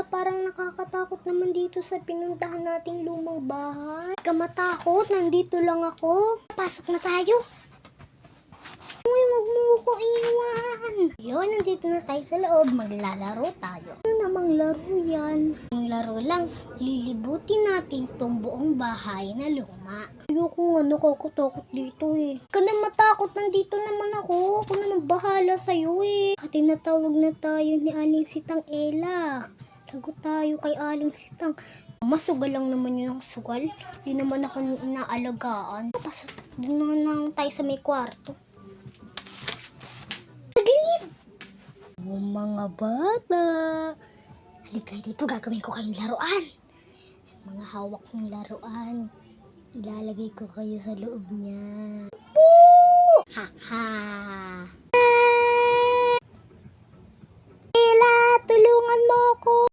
Parang nakakatakot naman dito sa pinuntahan nating lumang bahay. Huwag ka matakot, nandito lang ako. Pasok na tayo. Uy, wag mo ko iwan. Yun, nandito na tayo sa loob. Maglalaro tayo. Ano namang laro yan? Yung laro lang, lilibutin natin tong buong bahay na luma. Ayoko nga, nakakatakot dito eh. Huwag ka na matakot, nandito naman ako. Ako naman bahala sa'yo eh. Tinatawag na tayo ni Aling Sitang Ella. Lagot tayo kay Aling Sitang. Masugal lang naman yun ang sugal. Di naman ako inaalagaan. Pasok doon na lang tayo sa may kwarto. Saglit! Oh, mga bata. Halika dito, gagawin ko kayong laruan. Mga hawak ng laruan. Ilalagay ko kayo sa loob niya. Poo! Ha ha! Ella, tulungan mo ako!